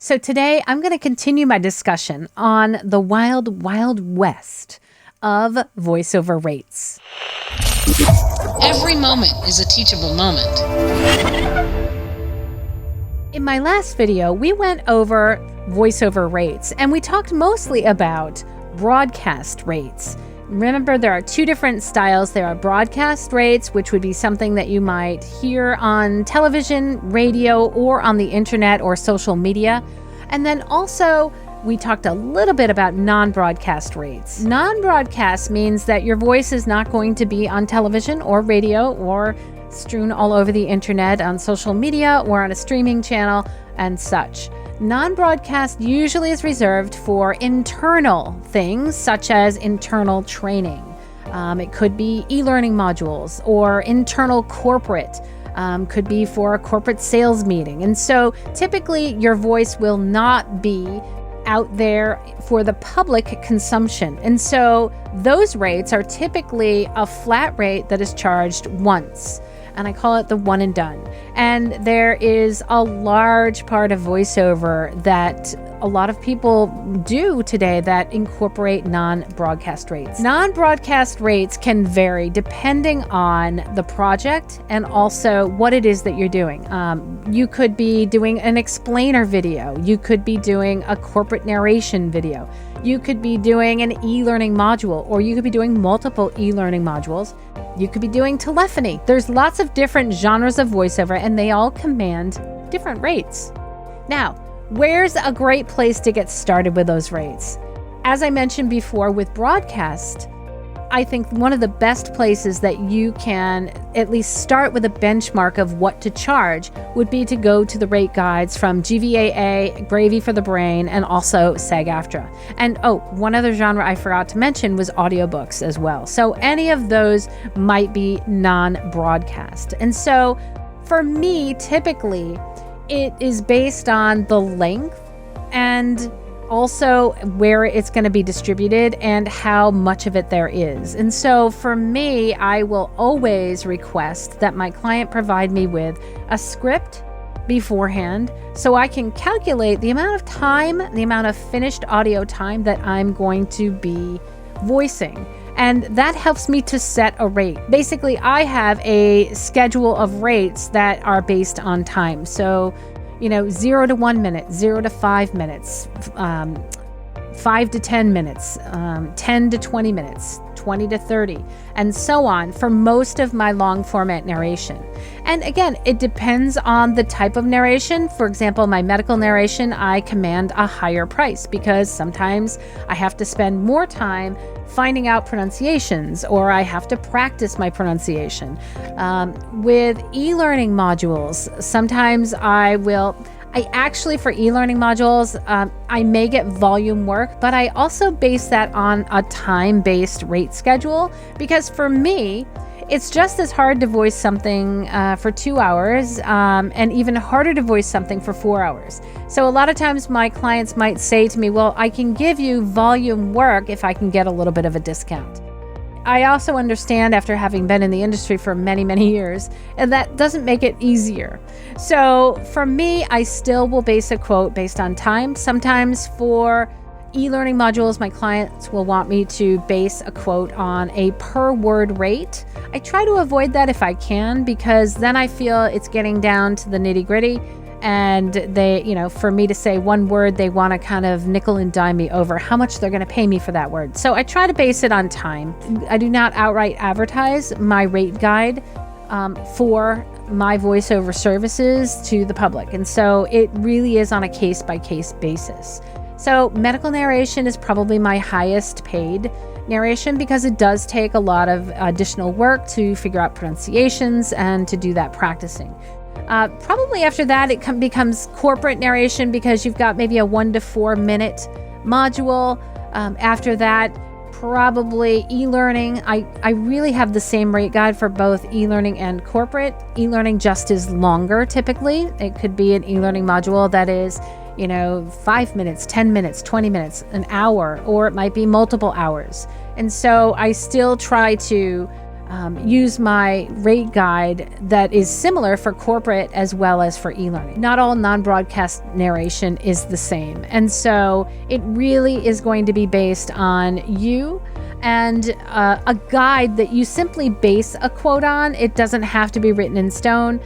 So today I'm going to continue my discussion on the wild, wild west of voiceover rates. Every moment is a teachable moment. In my last video, we went over voiceover rates, and we talked mostly about broadcast rates. Remember, there are two different styles. There are broadcast rates, which would be something that you might hear on television, radio, or on the internet or social media. And then also, we talked a little bit about non-broadcast rates. Non-broadcast means that your voice is not going to be on television or radio or strewn all over the internet, on social media, or on a streaming channel and such. Non-broadcast usually is reserved for internal things, such as internal training. It could be e-learning modules or internal corporate. Could be for a corporate sales meeting. And so typically your voice will not be out there for the public consumption. And so those rates are typically a flat rate that is charged once. And I call it the one and done. And there is a large part of voiceover that a lot of people do today that incorporate non-broadcast rates. Non-broadcast rates can vary depending on the project and also what it is that you're doing. You could be doing an explainer video. You could be doing a corporate narration video. You could be doing an e-learning module, or you could be doing multiple e-learning modules. You could be doing telephony. There's lots of different genres of voiceover, and they all command different rates. Now, where's a great place to get started with those rates? As I mentioned before, with broadcast, I think one of the best places that you can at least start with a benchmark of what to charge would be to go to the rate guides from GVAA, Gravy for the Brain, and also SAG-AFTRA. And one other genre I forgot to mention was audiobooks as well. So any of those might be non-broadcast. And so for me, typically, it is based on the length and also where it's going to be distributed and how much of it there is. And so for me, I will always request that my client provide me with a script beforehand so I can calculate the amount of time, the amount of finished audio time that I'm going to be voicing. And that helps me to set a rate. Basically, I have a schedule of rates that are based on time. So 0 to 1 minute, 0 to 5 minutes, 5 to 10 minutes, 10 to 20 minutes, 20 to 30, and so on for most of my long format narration. And again, it depends on the type of narration. For example, my medical narration, I command a higher price because sometimes I have to spend more time finding out pronunciations, or I have to practice my pronunciation. With e-learning modules, sometimes for e-learning modules, I may get volume work, but I also base that on a time-based rate schedule because for me, it's just as hard to voice something for 2 hours and even harder to voice something for 4 hours. So a lot of times my clients might say to me, well, I can give you volume work if I can get a little bit of a discount. I also understand, after having been in the industry for many, many years, and that doesn't make it easier. So for me, I still will base a quote based on time. Sometimes for e-learning modules, my clients will want me to base a quote on a per word rate. I try to avoid that if I can, because then I feel it's getting down to the nitty gritty. And they, for me to say one word, they want to kind of nickel and dime me over how much they're going to pay me for that word. So I try to base it on time. I do not outright advertise my rate guide for my voiceover services to the public. And so it really is on a case-by-case basis. So medical narration is probably my highest paid narration because it does take a lot of additional work to figure out pronunciations and to do that practicing. Probably after that, it becomes corporate narration because you've got maybe a 1 to 4 minute module. After that, probably e-learning. I really have the same rate guide for both e-learning and corporate. E-learning just is longer typically. It could be an e-learning module that is 5 minutes, 10 minutes, 20 minutes, an hour, or it might be multiple hours. And so I still try to use my rate guide that is similar for corporate as well as for e-learning. Not all non-broadcast narration is the same. And so it really is going to be based on you and a guide that you simply base a quote on. It doesn't have to be written in stone.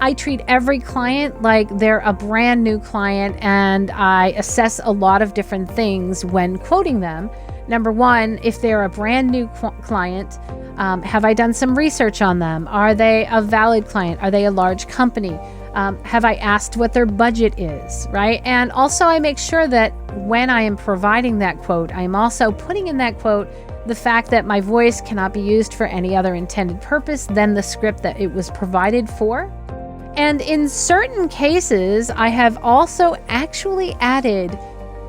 I treat every client like they're a brand new client, and I assess a lot of different things when quoting them. Number one, if they're a brand new client, have I done some research on them? Are they a valid client? Are they a large company? Have I asked what their budget is, right? And also I make sure that when I am providing that quote, I'm also putting in that quote the fact that my voice cannot be used for any other intended purpose than the script that it was provided for. And in certain cases, I have also actually added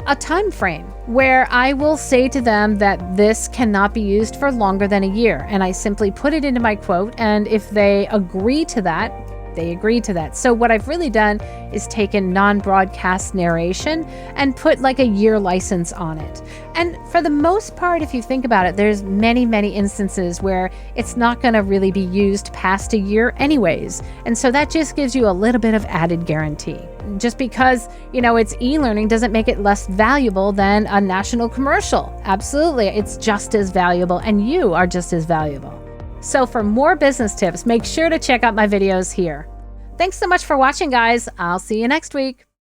a time frame where I will say to them that this cannot be used for longer than a year. And I simply put it into my quote. And if they agree to that, they agree to that. So what I've really done is taken non-broadcast narration and put like a year license on it. And for the most part, if you think about it, there's many, many instances where it's not going to really be used past a year anyways. And so that just gives you a little bit of added guarantee. Just because, it's e-learning doesn't make it less valuable than a national commercial. Absolutely. It's just as valuable, and you are just as valuable. So for more business tips, make sure to check out my videos here. Thanks so much for watching, guys. I'll see you next week.